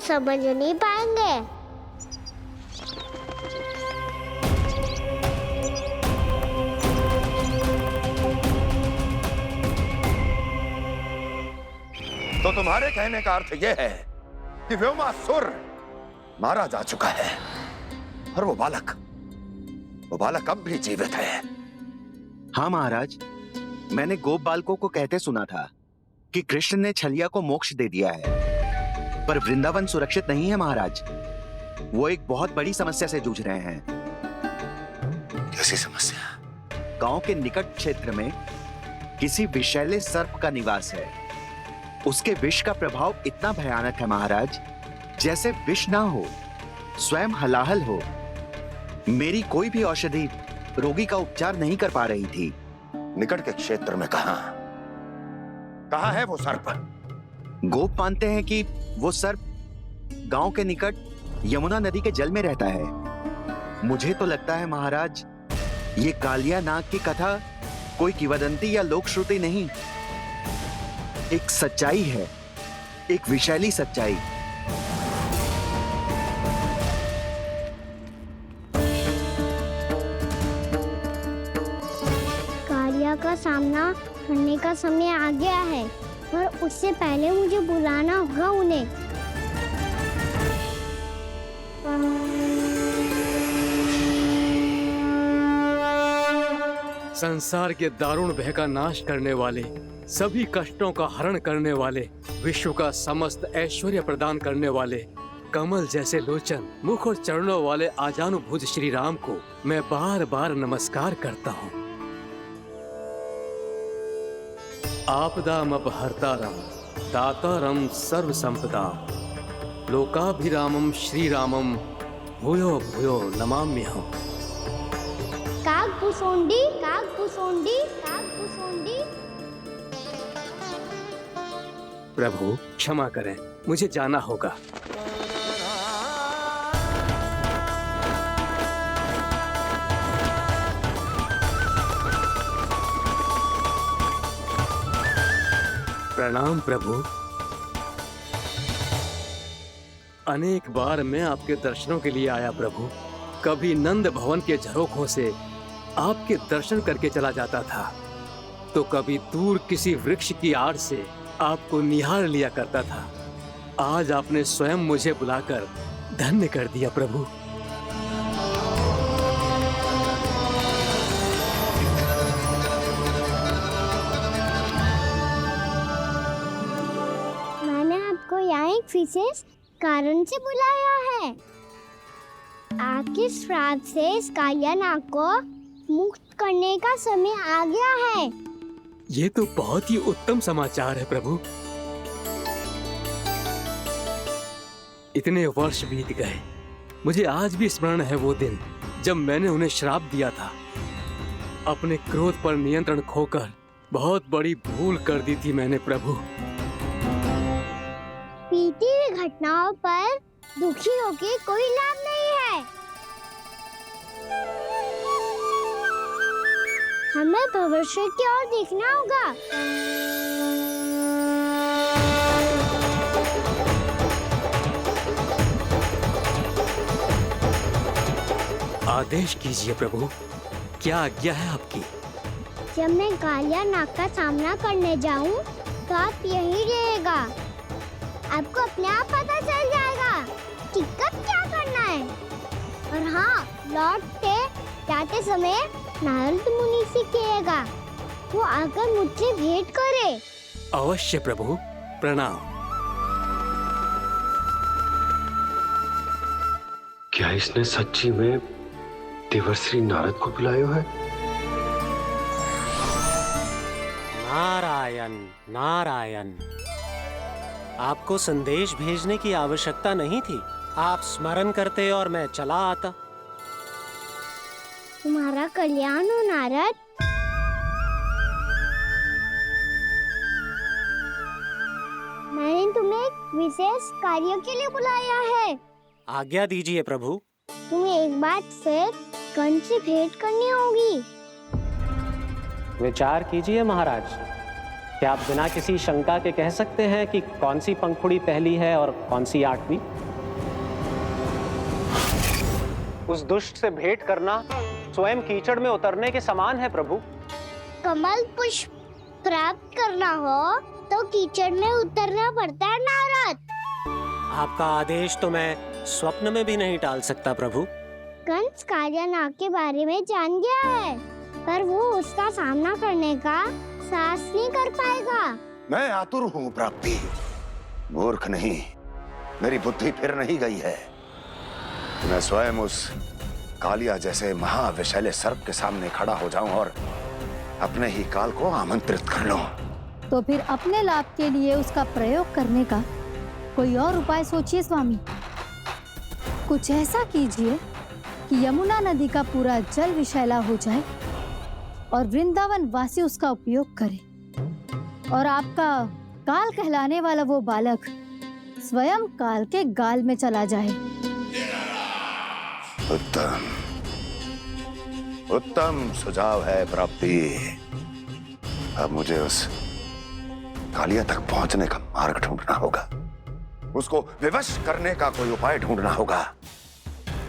समझ नहीं पाएंगे। तो तुम्हारे कहने का अर्थ यह है कि व्योमासुर मारा जा चुका है और वो बालक अब भी जीवित है। हाँ महाराज, मैंने गोप बालकों को कहते सुना था कि कृष्ण ने छलिया को मोक्ष दे दिया है, पर वृंदावन सुरक्षित नहीं है महाराज। वो एक बहुत बड़ी समस्या से जूझ रहे हैं। कैसी समस्या? गांव के निकट क्षेत्र में किसी विषैले सर्प का निवास है। उसके विष का प्रभाव इतना भयानक है महाराज, जैसे विष ना हो, स्वयं हलाहल हो। मेरी कोई भी औषधि रोगी का उपचार नहीं कर पा रही थी। निकट के क्षेत्र में कहां है वो सर्प? गोप मानते हैं कि वो सर्प गांव के निकट यमुना नदी के जल में रहता है। मुझे तो लगता है महाराज, ये कालिया नाग की कथा कोई किंवदंती या लोक श्रुति नहीं, एक सच्चाई है, एक विषैली सच्चाई। कालिया का सामना करने का समय आ गया है, पर उससे पहले मुझे बुलाना होगा उन्हें। संसार के दारुण भय का नाश करने वाले, सभी कष्टों का हरण करने वाले, विश्व का समस्त ऐश्वर्य प्रदान करने वाले, कमल जैसे लोचन, मुख और चरणों वाले आजानुभुज श्री राम को मैं बार बार नमस्कार करता हूँ। आपदामपहर्तारं दातारं सर्व संपदा लोकाभिरामं श्री रामं भूयो भूयो नमाम्यहम्। काकभुसुंडी, काकभुसुंडी, काकभुसुंडी। प्रभु क्षमा करें, मुझे जाना होगा। प्रणाम प्रभु। अनेक बार मैं आपके दर्शनों के लिए आया प्रभु। कभी नंद भवन के झरोखों से आपके दर्शन करके चला जाता था, तो कभी दूर किसी वृक्ष की आड़ से आपको निहार लिया करता था। आज आपने स्वयं मुझे बुलाकर धन्य कर दिया प्रभु। मैंने आपको यहाँ एक विशेष कारण से बुलाया है। आपके श्राप से इस कालिया नाग को मुक्त करने का समय आ गया है। ये तो बहुत ही उत्तम समाचार है प्रभु। इतने वर्ष बीत गए, मुझे आज भी स्मरण है वो दिन जब मैंने उन्हें श्राप दिया था। अपने क्रोध पर नियंत्रण खोकर बहुत बड़ी भूल कर दी थी मैंने प्रभु। बीती हुई घटनाओं पर दुखी होके कोई लाभ नहीं है। हमें भविष्य की ओर देखना होगा। आदेश कीजिए प्रभु, क्या आज्ञा है आपकी? जब मैं कालिया नाग का सामना करने जाऊं, तो आप यही रहेगा। आपको अपने आप पता चल जाएगा कि कब क्या करना है। और हाँ, लौटते जाते समय नारद मुनि से कहिएगा, वो आकर मुझसे भेंट करे। अवश्य प्रभु, प्रणाम। क्या इसने सच्ची में देवर्षि नारद को बुलाया है? नारायण नारायण, आपको संदेश भेजने की आवश्यकता नहीं थी। आप स्मरण करते और मैं चला आता। तुम्हारा कल्याण हो नारद। मैंने तुम्हें एक विशेष कार्य के लिए बुलाया है। आज्ञा दीजिए प्रभु। तुम्हें एक बार फिर कर्ण से भेंट करनी होगी। विचार कीजिए महाराज। क्या आप बिना किसी शंका के कह सकते हैं कि कौन सी पंखुड़ी पहली है और कौन सी 8वीं? उस दुष्ट से भेंट करना स्वयं कीचड़ में उतरने के समान है प्रभु। कमल पुष्प प्राप्त करना हो तो कीचड़ में उतरना पड़ता है नारद। आपका आदेश तो मैं स्वप्न में भी नहीं टाल सकता प्रभु। कंस कालिया नाग के बारे में जान गया है, पर वो उसका सामना करने का साहस नहीं कर पाएगा। मैं आतुर हूँ प्राप्ति, मूर्ख नहीं। मेरी बुद्धि फिर नहीं गई है। मैं स्वयं उस कालिया जैसे महाविषैले सर्प के सामने खड़ा हो जाऊं और अपने ही काल को आमंत्रित कर लूं। तो फिर अपने लाभ के लिए उसका प्रयोग करने का कोई और उपाय सोचिए स्वामी। कुछ ऐसा कीजिए कि यमुना नदी का पूरा जल विषैला हो जाए और वृंदावन वासी उसका उपयोग करे, और आपका काल कहलाने वाला वो बालक स्वयं काल के गाल में चला जाए। उत्तम उत्तम सुझाव है प्राप्ति। अब मुझे उस कालिया तक पहुंचने का मार्ग ढूंढना होगा, उसको विवश करने का कोई उपाय ढूंढना होगा,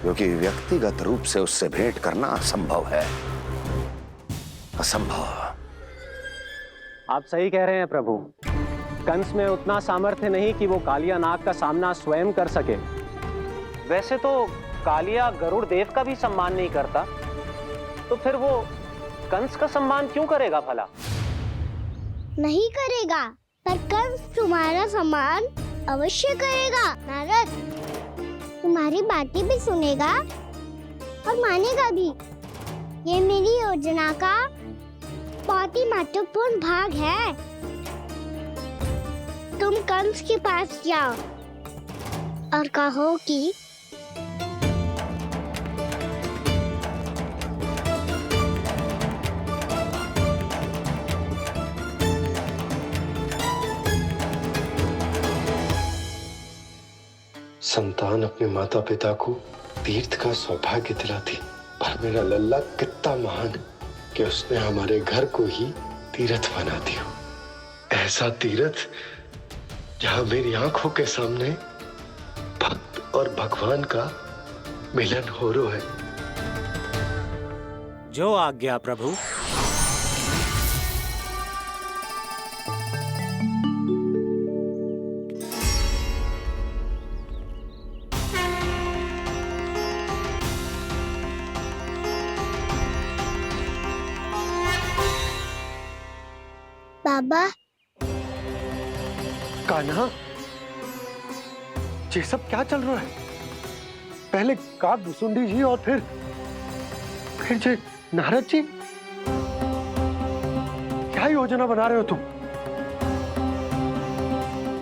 क्योंकि व्यक्तिगत रूप से उससे भेंट करना असंभव है। असंभव। आप सही कह रहे हैं प्रभु। कंस में उतना सामर्थ्य नहीं कि वो कालिया नाग का सामना स्वयं कर सके। वैसे तो कालिया गरुड़ देव का भी सम्मान नहीं करता, तो फिर वो कंस का सम्मान क्यों करेगा भला? नहीं करेगा, पर कंस तुम्हारा सम्मान अवश्य करेगा। नारद तुम्हारी बातें भी सुनेगा और मानेगा भी। ये मेरी योजना का बहुत ही महत्वपूर्ण भाग है। तुम कंस के पास जाओ और कहो कि संतान अपने माता पिता को तीर्थ का सौभाग्य दिलाती, और मेरा लल्ला कितना महान कि उसने हमारे घर को ही तीर्थ बना दिया। ऐसा तीर्थ जहां मेरी आंखों के सामने भक्त और भगवान का मिलन हो रहा है। जो आज्ञा प्रभु। बाबा, कान्हा, ये सब क्या चल रहा है? पहले काक भुसुंडी जी और फिर जे नारद जी। क्या योजना बना रहे हो तुम?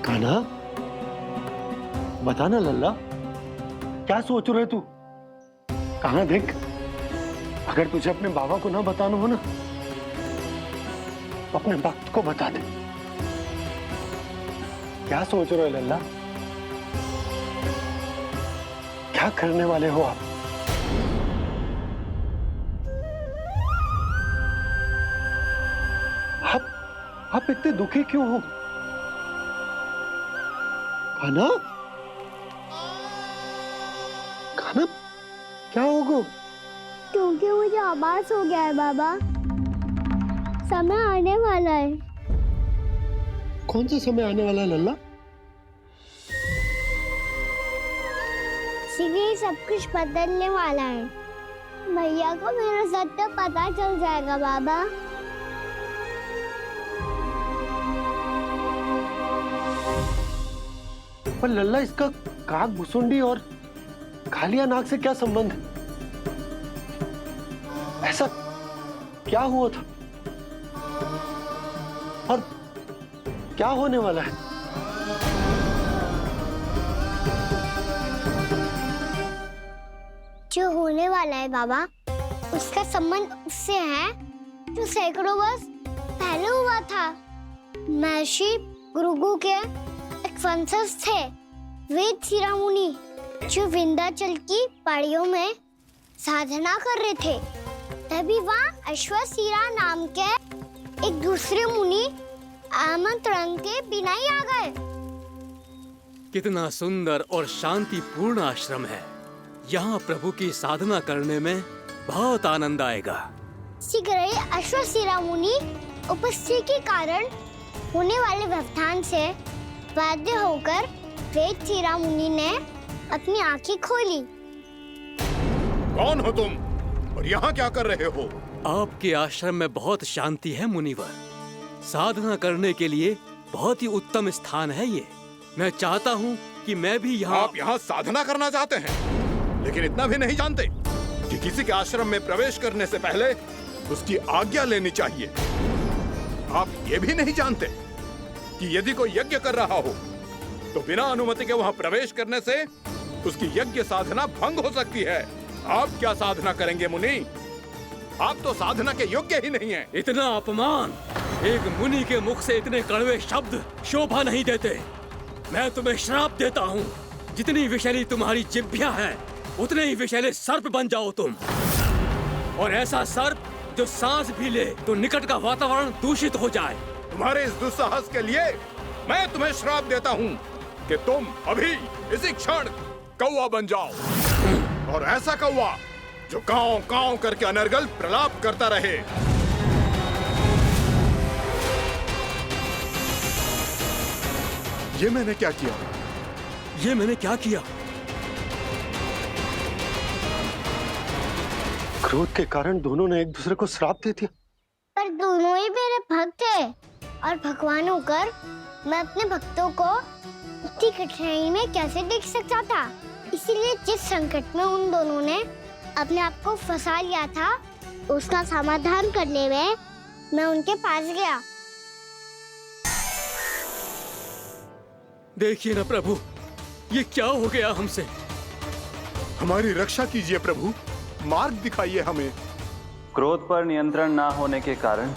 कान्हा, बताना लल्ला, क्या सोच रहे तू? कहाँ देख, अगर तुझे अपने बाबा को ना बताना हो ना, तो अपने भक्त को बता दे। क्या सोच रहे हो लल्ला? क्या करने वाले हो आप? आप इतने दुखी क्यों हो? कान्हा, कान्हा, क्या होगा? क्योंकि मुझे आभास हो गया है बाबा, समय आने वाला है। कौन सा समय आने वाला है लल्ला? इसीलिए सब कुछ बदलने वाला है। भैया को मेरा सत्य पता चल जाएगा बाबा। पर लल्ला, इसका काक भुसुंडी और कालिया नाग से क्या संबंध है? ऐसा क्या हुआ था और क्या होने वाला है? जो होने वाला है बाबा, उसका संबंध उससे है जो सैकड़ों वर्ष पहले हुआ था। महर्षि भृगु के एक वंशज थे वेद शिरोमणि, जो विंध्याचल की पहाड़ियों में साधना कर रहे थे। तभी वहाँ अश्वशिरा नाम के एक दूसरे मुनि आमंत्रण के बिना ही आ गए। कितना सुंदर और शांतिपूर्ण आश्रम है। यहाँ प्रभु की साधना करने में बहुत आनंद आएगा। शीघ्र ही अश्वशिरा मुनि उपस्थिति के कारण होने वाले व्यवधान से बाध्य होकर वेदशिरा मुनि ने अपनी आंखें खोली। कौन हो तुम और यहाँ क्या कर रहे हो? आपके आश्रम में बहुत शांति है मुनिवर। साधना करने के लिए बहुत ही उत्तम स्थान है ये। मैं चाहता हूँ कि मैं भी यहाँ। आप यहाँ साधना करना चाहते हैं, लेकिन इतना भी नहीं जानते कि किसी के आश्रम में प्रवेश करने से पहले उसकी आज्ञा लेनी चाहिए। आप ये भी नहीं जानते कि यदि कोई यज्ञ कर रहा हो तो बिना अनुमति के वहाँ प्रवेश करने से उसकी यज्ञ साधना भंग हो सकती है। आप क्या साधना करेंगे मुनि? आप तो साधना के योग्य ही नहीं हैं। इतना अपमान! एक मुनि के मुख से इतने कड़वे शब्द शोभा नहीं देते। मैं तुम्हें श्राप देता हूँ, जितनी विषैली तुम्हारी जिह्वा है उतने ही विषैले सर्प बन जाओ तुम। और ऐसा सर्प जो सांस भी ले तो निकट का वातावरण दूषित हो जाए। तुम्हारे इस दुस्साहस के लिए मैं तुम्हें श्राप देता हूँ कि तुम अभी इसी क्षण कौवा बन जाओ, और ऐसा कौवा जो कांव कांव करके अनर्गल प्रलाप करता रहे। ये मैंने क्या किया? ये मैंने क्या किया? क्रोध के कारण दोनों ने एक दूसरे को श्राप दे दिया। पर दोनों ही मेरे भक्त थे, और भगवान होकर मैं अपने भक्तों को इतनी कठिनाई में कैसे देख सकता था। इसीलिए जिस संकट में उन दोनों ने अपने आप को फंसा लिया था, उसका समाधान करने में मैं उनके पास गया। देखिए ना प्रभु, ये क्या हो गया हमसे? हमारी रक्षा कीजिए प्रभु, मार्ग दिखाइए हमें। क्रोध पर नियंत्रण ना होने के कारण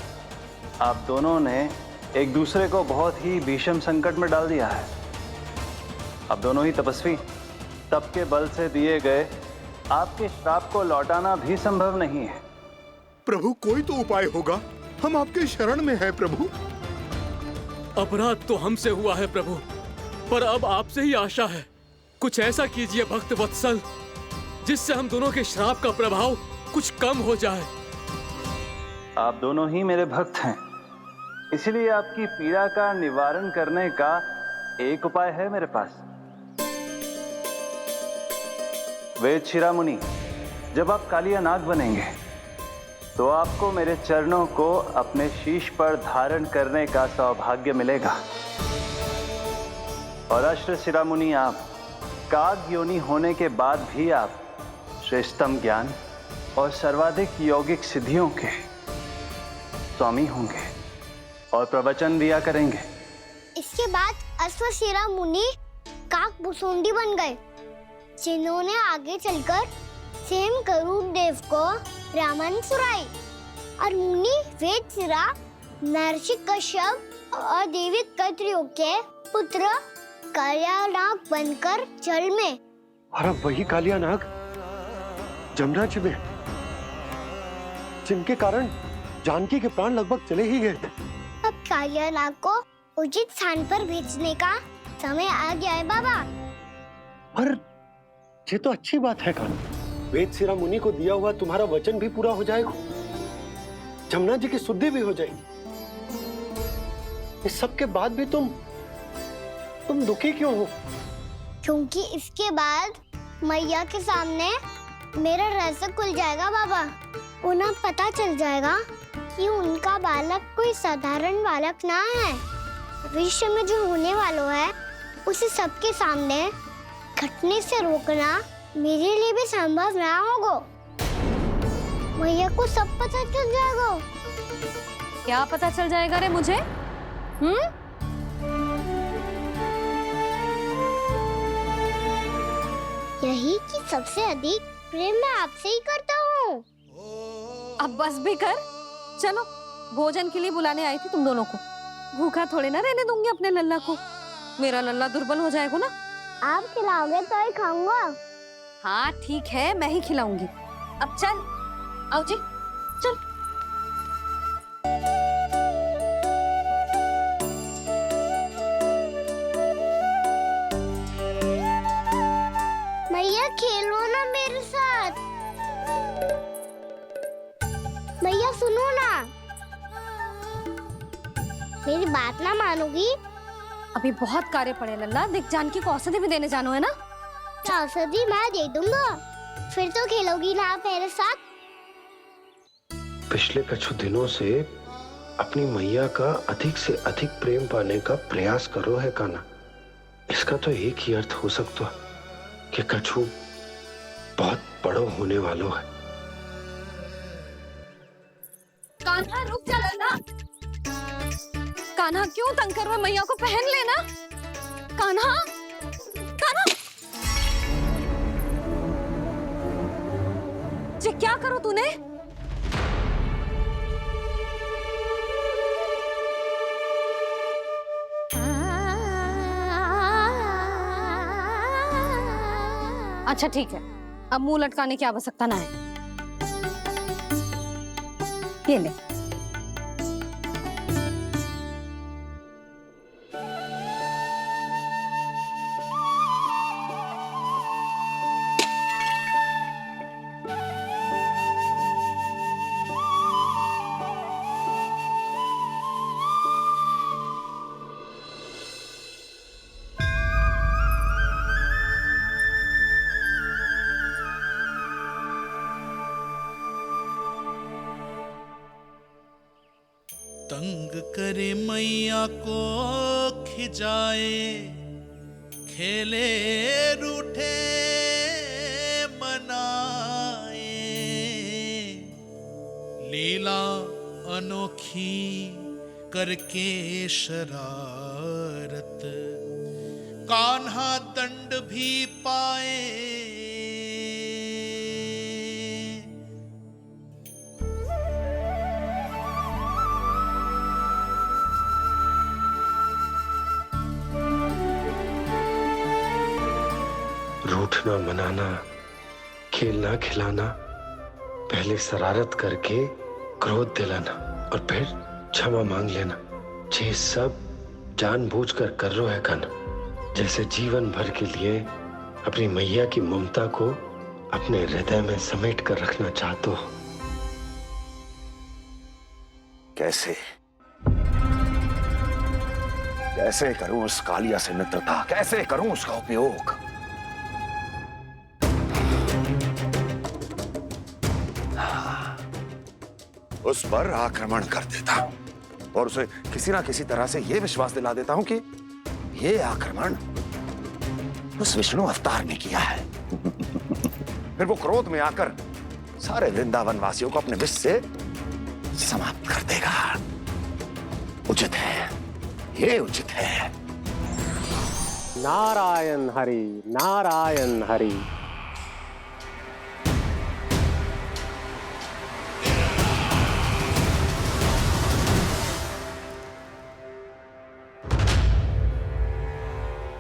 आप दोनों ने एक दूसरे को बहुत ही भीषण संकट में डाल दिया है। आप दोनों ही तपस्वी, तप के बल से दिए गए आपके श्राप को लौटाना भी संभव नहीं है। प्रभु कोई तो उपाय होगा, हम आपके शरण में हैं प्रभु। अपराध तो हमसे हुआ है प्रभु, पर अब आपसे ही आशा है। कुछ ऐसा कीजिए भक्त वत्सल, जिससे हम दोनों के श्राप का प्रभाव कुछ कम हो जाए। आप दोनों ही मेरे भक्त हैं, इसलिए आपकी पीड़ा का निवारण करने का एक उपाय है मेरे पास। वेदशिरा मुनि, जब आप कालिया नाग बनेंगे तो आपको मेरे चरणों को अपने शीश पर धारण करने का सौभाग्य मिलेगा। और अश्वशिरा मुनि, आप काग योनि होने के बाद भी आप श्रेष्ठतम ज्ञान और सर्वाधिक यौगिक सिद्धियों के स्वामी होंगे और प्रवचन दिया करेंगे। इसके बाद अश्वशिरा मुनि काकभुसुंडी बन गए, जिन्होंने आगे चलकर स्वयं गरुड़ देव को रामायण सुनाई। और मुनि वेदशिरा महर्षि कश्यप और देवी कत्रियों के पुत्र कालिया नाग बनकर जल में। और अब वही कालिया नाग जमुना जी में, जिनके कारण जानकी के प्राण लगभग चले ही गए थे। अब कालिया नाग को उचित स्थान पर भेजने का समय आ गया है बाबा। पर ये तो अच्छी बात है कान्हा, वेदशिरा मुनि को दिया हुआ तुम्हारा वचन भी पूरा हो जाएगा, जमुना जी की शुद्धि भी हो जाएगी। इस सब के बाद भी तुम दुखी क्यों हो? क्योंकि इसके बाद मैया के सामने मेरा रहस्य खुल जाएगा बाबा। उन्हें पता चल जाएगा कि उनका बालक कोई साधारण बालक ना है। भविष्य में जो होने वाला है उसे सबके सामने घटने से रोकना मेरे लिए भी संभव ना होगा। मैया को सब पता चल जाएगा। क्या पता चल जाएगा रे मुझे? यही कि सबसे अधिक प्रेम मैं आपसे ही करता हूँ। अब बस भी कर, चलो भोजन के लिए बुलाने आई थी तुम दोनों को। भूखा थोड़े ना रहने दूंगी अपने लल्ला को, मेरा लल्ला दुर्बल हो जाएगा ना। आप खिलाओगे तो ही खाऊंगा। हाँ ठीक है, मैं ही खिलाऊंगी। अब चल, आओ जी, चल। मैया खेलो ना मेरे साथ। मैया सुनो ना, मेरी बात ना मानोगी? अभी बहुत कार्य पड़े लल्ला, देख जानकी को औषधि भी देने जानो है ना। औषधि मैं दे दूंगा, फिर तो खेलोगी ना आप मेरे साथ? पिछले कुछ दिनों से अपनी मैया का अधिक से अधिक प्रेम पाने का प्रयास करो है कान्हा। इसका तो एक ही अर्थ हो सकता कि कछु बहुत बड़ो होने वालों है। कान्हा रुक जा लल्ला। कान्हा क्यों तंग कर रहा है? मैया को पहन लेना। कान्हा, कान्हा, ये क्या करो तूने? अच्छा ठीक है, अब मुंह लटकाने की आवश्यकता ना है। ये ले। तंग करे मैया को खिजाए, खेले रूठे मनाए, लीला अनोखी करके शरारत, कान्हा दंड भी पाए। रूठना मनाना, खेलना खिलाना, पहले शरारत करके क्रोध दिलाना और फिर क्षमा मांग लेना, ये सब जानबूझकर कर रहे हैं कान्हा। जैसे जीवन भर के लिए अपनी मैया की ममता को अपने हृदय में समेट कर रखना चाहते हो। कैसे कैसे करूं उस कालिया से मित्रता, कैसे करूं उसका उपयोग? उस पर आक्रमण कर देता हूं और उसे किसी ना किसी तरह से यह विश्वास दिला देता हूं कि यह आक्रमण उस विष्णु अवतार ने किया है। फिर वो क्रोध में आकर सारे वृंदावन वासियों को अपने विष से समाप्त कर देगा। उचित है, ये उचित है। नारायण हरि, नारायण हरि।